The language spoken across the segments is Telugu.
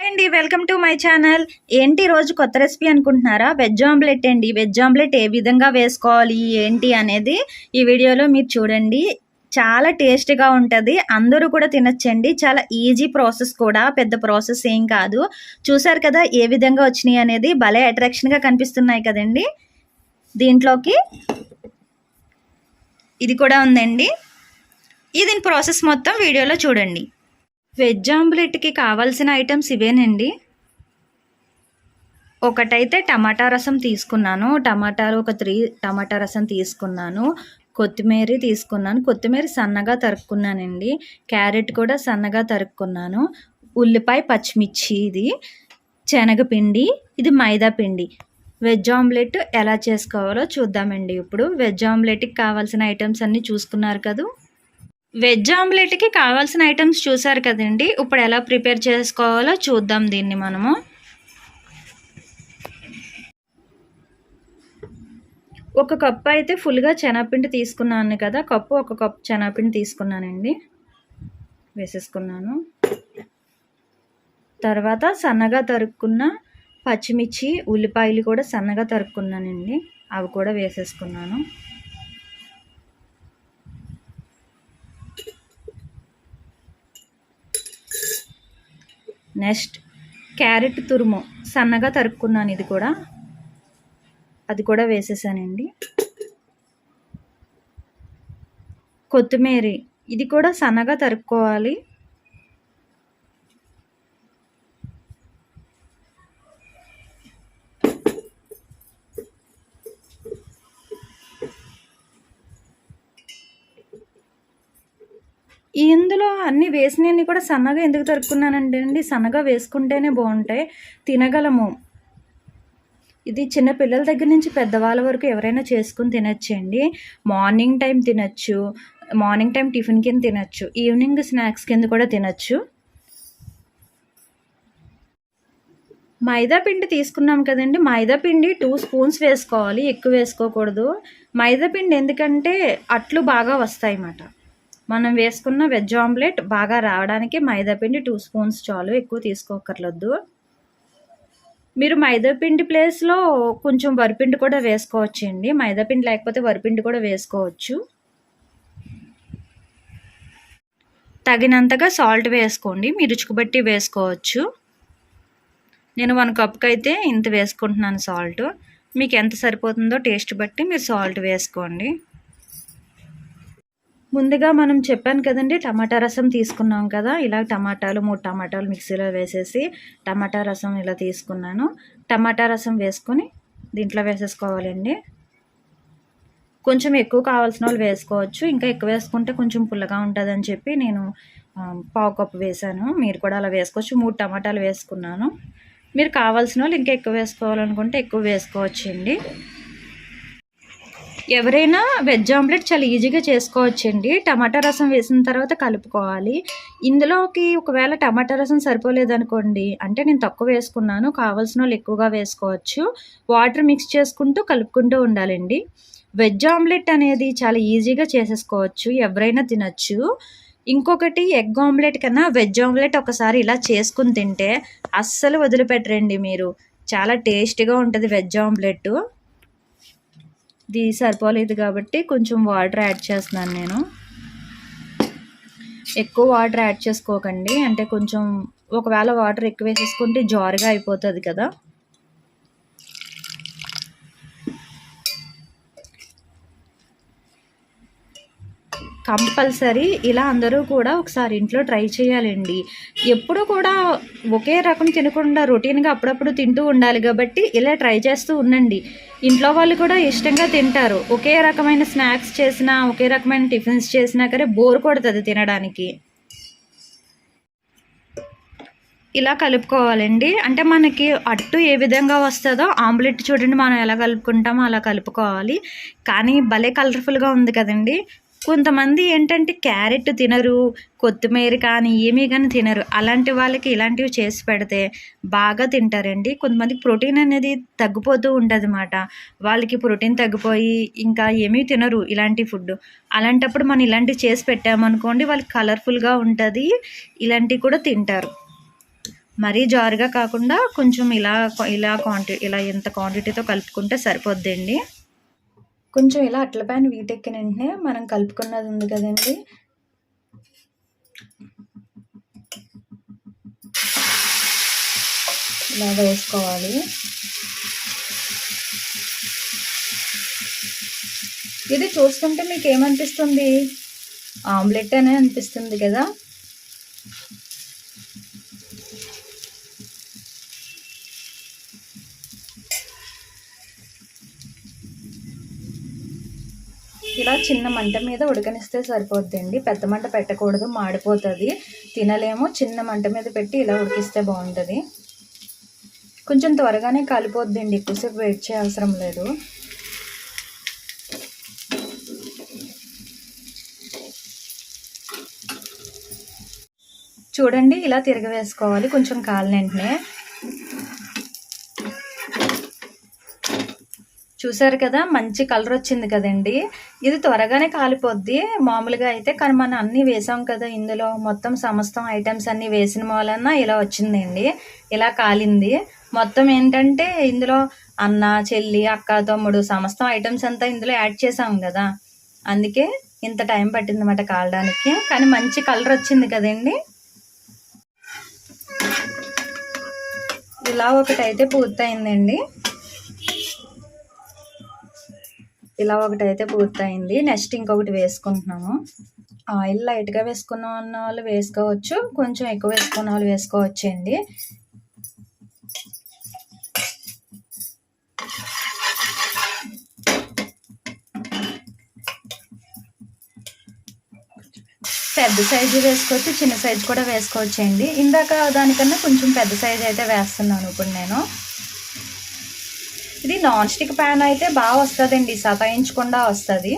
అండి వెల్కమ్ టు మై ఛానల్. ఏంటి రోజు కొత్త రెసిపీ అనుకుంటున్నారా? వెజ్ ఆమ్లెట్ అండి. వెజ్ ఆమ్లెట్ ఏ విధంగా వేసుకోవాలి ఏంటి అనేది ఈ వీడియోలో మీరు చూడండి. చాలా టేస్ట్గా ఉంటుంది, అందరూ కూడా తినచ్చండి. చాలా ఈజీ ప్రాసెస్ కూడా, పెద్ద ప్రాసెస్ ఏం కాదు. చూసారు కదా ఏ విధంగా వచ్చినాయి అనేది, భలే అట్రాక్షన్గా కనిపిస్తున్నాయి కదండి. దీంట్లోకి ఇది కూడా ఉందండి. ఇది ప్రాసెస్ మొత్తం వీడియోలో చూడండి. వెజ్ ఆమ్లెట్కి కావాల్సిన ఐటమ్స్ ఇవేనండి. ఒకటైతే టమాటా రసం తీసుకున్నాను, టమాటాలు ఒక 3 టమాటా రసం తీసుకున్నాను. కొత్తిమీర తీసుకున్నాను, కొత్తిమీర సన్నగా తరుక్కున్నానండి. క్యారెట్ కూడా సన్నగా తరుక్కున్నాను. ఉల్లిపాయ, పచ్చిమిర్చి, ఇది శనగపిండి, ఇది మైదా పిండి. వెజ్ ఆమ్లెట్ ఎలా చేసుకోవాలో చూద్దామండి. ఇప్పుడు వెజ్ ఆమ్లెట్కి కావాల్సిన ఐటమ్స్ అన్నీ చూసుకున్నారు కదా. వెజ్ ఆమ్లెట్కి కావాల్సిన ఐటమ్స్ చూసారు కదండి. ఇప్పుడు ఎలా ప్రిపేర్ చేసుకోవాలో చూద్దాం దీన్ని మనము. ఒక కప్పు అయితే ఫుల్గా శనగపిండి తీసుకున్నాను కదా, ఒక కప్పు శనగపిండి తీసుకున్నానండి, వేసేసుకున్నాను. తర్వాత సన్నగా తరుక్కున్న పచ్చిమిర్చి, ఉల్లిపాయలు కూడా సన్నగా తరుక్కున్నానండి, అవి కూడా వేసేసుకున్నాను. నెక్స్ట్ క్యారెట్ తురుము సన్నగా తరుక్కున్నాను, అది కూడా వేసేసానండి. కొత్తిమీర, ఇది కూడా సన్నగా తరుక్కోవాలి. ఇందులో అన్నీ వేసినవన్నీ కూడా సన్నగా ఎందుకు తరుక్కున్నానండి, సన్నగా వేసుకుంటేనే బాగుంటాయి, తినగలము. ఇది చిన్న పిల్లల దగ్గర నుంచి పెద్దవాళ్ళ వరకు ఎవరైనా చేసుకుని తినచ్చండి. మార్నింగ్ టైం తినచ్చు, మార్నింగ్ టైం టిఫిన్ కింద తినచ్చు, ఈవినింగ్ స్నాక్స్ కింద కూడా తినచ్చు. మైదా పిండి తీసుకున్నాం కదండి, మైదా పిండి 2 స్పూన్స్ వేసుకోవాలి, ఎక్కువ వేసుకోకూడదు. మైదా పిండి ఎందుకంటే అట్లు బాగా వస్తాయి అన్నమాట. మనం వేసుకున్న వెజ్ ఆమ్లెట్ బాగా రావడానికి మైదాపిండి 2 స్పూన్స్ చాలు, ఎక్కువ తీసుకోకర్లేదు. మీరు మైదాపిండి ప్లేస్లో కొంచెం వరిపిండి కూడా వేసుకోవచ్చండి. మైదాపిండి లేకపోతే వరిపిండి కూడా వేసుకోవచ్చు. తగినంతగా సాల్ట్ వేసుకోండి, మీ రుచికి బట్టి వేసుకోవచ్చు. నేను 1 కప్కి అయితే ఇంత వేసుకుంటున్నాను సాల్ట్. మీకు ఎంత సరిపోతుందో టేస్ట్ బట్టి మీరు సాల్ట్ వేసుకోండి. ముందుగా మనం చెప్పాను కదండి, టమాటా రసం తీసుకున్నాం కదా, ఇలా 3 టమాటాలు మిక్సీలో వేసేసి టమాటా రసం ఇలా తీసుకున్నాను. టమాటా రసం వేసుకొని దీంట్లో వేసేసుకోవాలండి. కొంచెం ఎక్కువ కావాల్సిన వాళ్ళు వేసుకోవచ్చు, ఇంకా ఎక్కువ వేసుకుంటే కొంచెం పుల్లగా ఉంటుందని చెప్పి నేను 1/2 కప్పు వేసాను. మీరు కూడా అలా వేసుకోవచ్చు. 3 టమాటాలు వేసుకున్నాను. మీరు కావాల్సిన వాళ్ళు ఇంకా ఎక్కువ వేసుకోవాలనుకుంటే ఎక్కువ వేసుకోవచ్చండి. ఎవరైనా వెజ్ ఆమ్లెట్ చాలా ఈజీగా చేసుకోవచ్చండి. టమాటా రసం వేసిన తర్వాత కలుపుకోవాలి. ఇందులోకి ఒకవేళ టమాటా రసం సరిపోలేదనుకోండి, అంటే నేను తక్కువ వేసుకున్నాను, కావాల్సిన వాళ్ళు ఎక్కువగా వేసుకోవచ్చు. వాటర్ మిక్స్ చేసుకుంటూ కలుపుకుంటూ ఉండాలండి. వెజ్ ఆమ్లెట్ అనేది చాలా ఈజీగా చేసేసుకోవచ్చు, ఎవరైనా తినచ్చు. ఇంకొకటి, ఎగ్ ఆమ్లెట్ కన్నా వెజ్ ఆమ్లెట్ ఒకసారి ఇలా చేసుకుని తింటే అస్సలు వదిలిపెట్టరండి మీరు. చాలా టేస్టీగా ఉంటుంది వెజ్ ఆమ్లెట్. ఇది సరిపోలేదు కాబట్టి కొంచెం వాటర్ యాడ్ చేస్తున్నాను నేను. ఎక్కువ వాటర్ యాడ్ చేసుకోకండి, అంటే కొంచెం ఒకవేళ వాటర్ ఎక్కువ వేసేసుకుంటే జారుగా అయిపోతుంది కదా. కంపల్సరీ ఇలా అందరూ కూడా ఒకసారి ఇంట్లో ట్రై చేయాలండి. ఎప్పుడు కూడా ఒకే రకం తినకుండా రొటీన్గా అప్పుడప్పుడు తింటూ ఉండాలి కాబట్టి ఇలా ట్రై చేస్తూ ఉండండి. ఇంట్లో వాళ్ళు కూడా ఇష్టంగా తింటారు. ఒకే రకమైన స్నాక్స్ చేసినా, ఒకే రకమైన టిఫిన్స్ చేసినా కానీ బోర్ కొడుతుంది తినడానికి. ఇలా కలుపుకోవాలండి. అంటే మనకి అట్టు ఏ విధంగా వస్తుందో ఆమ్లెట్ చూడండి మనం ఎలా కలుపుకుంటామో అలా కలుపుకోవాలి. కానీ భలే కలర్ఫుల్గా ఉంది కదండి. కొంతమంది ఏంటంటే క్యారెట్ తినరు, కొత్తిమీర కానీ ఏమీ కానీ తినరు. అలాంటి వాళ్ళకి ఇలాంటివి చేసి పెడితే బాగా తింటారండి. కొంతమందికి ప్రోటీన్ అనేది తగ్గిపోతూ ఉంటుంది అన్నమాట. వాళ్ళకి ప్రోటీన్ తగ్గిపోయి ఇంకా ఏమీ తినరు ఇలాంటి ఫుడ్. అలాంటప్పుడు మనం ఇలాంటివి చేసి పెట్టామనుకోండి, వాళ్ళకి కలర్ఫుల్గా ఉంటుంది, ఇలాంటివి కూడా తింటారు. మరీ జారుగా కాకుండా కొంచెం ఇలా ఎంత క్వాంటిటీతో కలుపుకుంటే సరిపోద్దండి. కొంచెం ఇలా అట్ల ప్యాన్ వీటెక్కిన వెంటనే మనం కలుపుకున్నది ఉంది కదండి, ఇలా వేసుకోవాలి. ఇది చూస్తుంటే మీకు ఏమనిపిస్తుంది? ఆమ్లెట్ అనే అనిపిస్తుంది కదా. ఇలా చిన్న మంట మీద ఉడకనిస్తే సరిపోద్దండి. పెద్ద మంట పెట్టకూడదు, మాడిపోతుంది, తినలేము. చిన్న మంట మీద పెట్టి ఇలా ఉడికిస్తే బాగుంటుంది. కొంచెం త్వరగానే కాలిపోద్దండి, ఎక్కువసేపు వెయిట్ చేయవసరం లేదు. చూడండి, ఇలా తిరగవేసుకోవాలి కొంచెం కాలిన వెంటనే. చూసారు కదా, మంచి కలర్ వచ్చింది కదండి. ఇది త్వరగానే కాలిపోద్ది మామూలుగా అయితే, కానీ మనం అన్నీ వేసాం కదా ఇందులో, మొత్తం సమస్తం ఐటమ్స్ అన్నీ వేసిన వలన ఇలా వచ్చిందండి, ఇలా కాలింది. మొత్తం ఏంటంటే ఇందులో అన్న, చెల్లి, అక్క, తమ్ముడు సమస్తం ఐటమ్స్ అంతా ఇందులో యాడ్ చేసాం కదా, అందుకే ఇంత టైం పట్టిందన్నమాట కాలడానికి. కానీ మంచి కలర్ వచ్చింది కదండి. ఇలా ఒకటైతే పూర్తయిందండి, ఇలా ఒకటైతే పూర్తయింది. నెక్స్ట్ ఇంకొకటి వేసుకుంటున్నాము. ఆయిల్ లైట్గా వేసుకున్న వాళ్ళు వేసుకోవచ్చు, కొంచెం ఎక్కువ వేసుకున్న వాళ్ళు వేసుకోవచ్చు అండి. పెద్ద సైజు వేసుకోవచ్చు, చిన్న సైజు కూడా వేసుకోవచ్చు అండి. ఇందాక దానికన్నా కొంచెం పెద్ద సైజు అయితే వేస్తున్నాను ఇప్పుడు నేను. ఇది నాన్ స్టిక్ ప్యాన్ అయితే బాగా వస్తుందండి, సతాయించకుండా వస్తుంది.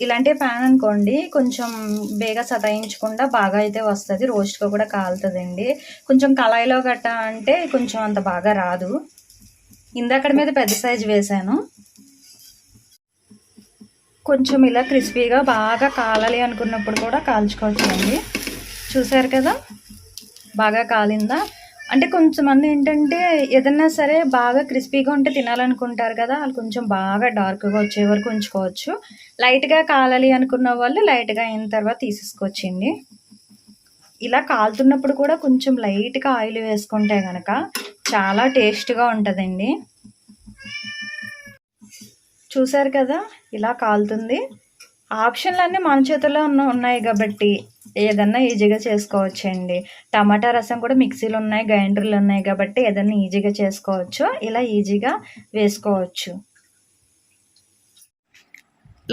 ఇలాంటి ప్యాన్ అనుకోండి కొంచెం బేగా సతాయించకుండా బాగా అయితే వస్తుంది, రోస్ట్గా కూడా కాలుతుందండి. కొంచెం కళాయిలో గట్ట అంటే కొంచెం అంత బాగా రాదు. ఇందాక మీద పెద్ద సైజు వేసాను. కొంచెం ఇలా క్రిస్పీగా బాగా కాలాలి అనుకున్నప్పుడు కూడా కాల్చుకోవచ్చు అండి. చూసారు కదా బాగా కాలిందా. అంటే కొంచెంమంది ఏంటంటే ఏదన్నా సరే బాగా క్రిస్పీగా ఉంటే తినాలనుకుంటారు కదా, వాళ్ళు కొంచెం బాగా డార్క్గా వచ్చే వరకు ఉంచుకోవచ్చు. లైట్గా కాలాలి అనుకున్న వాళ్ళు లైట్గా అయిన తర్వాత తీసేసుకోవచ్చండి. ఇలా కాలుతున్నప్పుడు కూడా కొంచెం లైట్గా ఆయిల్ వేసుకుంటే కనుక చాలా టేస్ట్గా ఉంటుందండి. చూసారు కదా ఇలా కాలుతుంది. ఆప్షన్లు అన్నీ మన చేతుల్లో ఉన్నాయి కాబట్టి ఏదన్నా ఈజీగా చేసుకోవచ్చండి. టమాటా రసం కూడా మిక్సీలు ఉన్నాయి, గ్రైండర్లు ఉన్నాయి కాబట్టి ఏదన్నా ఈజీగా చేసుకోవచ్చు, ఇలా ఈజీగా వేసుకోవచ్చు.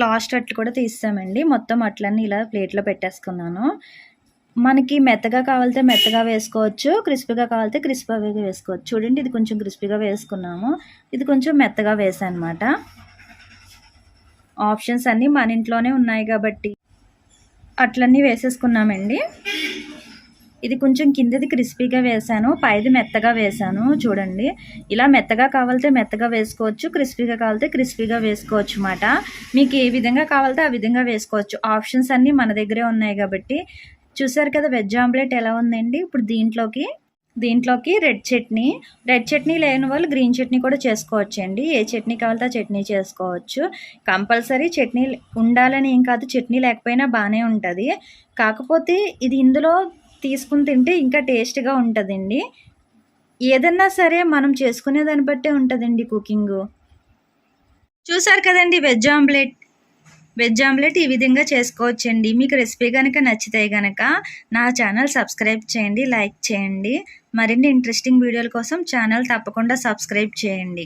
లాస్ట్ అట్లు కూడా తీస్తామండి. మొత్తం అట్లన్నీ ఇలా ప్లేట్లో పెట్టేసుకున్నాను. మనకి మెత్తగా కావాలితే మెత్తగా వేసుకోవచ్చు, క్రిస్పీగా కావాలితే క్రిస్పీగా వేసుకోవచ్చు. చూడండి, ఇది కొంచెం క్రిస్పీగా వేసుకున్నాము, ఇది కొంచెం మెత్తగా వేసాను అనమాట. ఆప్షన్స్ అన్నీ మన ఇంట్లోనే ఉన్నాయి కాబట్టి అట్లన్నీ వేసేసుకున్నామండి. ఇది కొంచెం కిందది క్రిస్పీగా వేసాను, పైది మెత్తగా వేసాను. చూడండి, ఇలా మెత్తగా కావాలితే మెత్తగా వేసుకోవచ్చు, క్రిస్పీగా కావాలితే క్రిస్పీగా వేసుకోవచ్చు అన్నమాట. మీకు ఏ విధంగా కావాలితే ఆ విధంగా వేసుకోవచ్చు. ఆప్షన్స్ అన్నీ మన దగ్గరే ఉన్నాయి కాబట్టి. చూసారు కదా వెజ్ ఆమ్లెట్ ఎలా ఉందండి. ఇప్పుడు దీంట్లోకి రెడ్ చట్నీ లేని వాళ్ళు గ్రీన్ చట్నీ కూడా చేసుకోవచ్చు అండి. ఏ చట్నీ కావాలితే ఆ చట్నీ చేసుకోవచ్చు. కంపల్సరీ చట్నీ ఉండాలని ఏం కాదు, చట్నీ లేకపోయినా బాగానే ఉంటుంది. కాకపోతే ఇది ఇందులో తీసుకుని తింటే ఇంకా టేస్ట్గా ఉంటుందండి. ఏదన్నా సరే మనం చేసుకునే దాన్ని బట్టే ఉంటుందండి కుకింగ్. చూసారు కదండి వెజ్ ఆమ్లెట్ ఈ విధంగా చేసుకోవచ్చండి. మీకు రెసిపీ కనుక నచ్చితే కనుక నా ఛానల్ సబ్స్క్రైబ్ చేయండి, లైక్ చేయండి. మరిన్ని ఇంట్రెస్టింగ్ వీడియోల కోసం ఛానల్ తప్పకుండా సబ్స్క్రైబ్ చేయండి.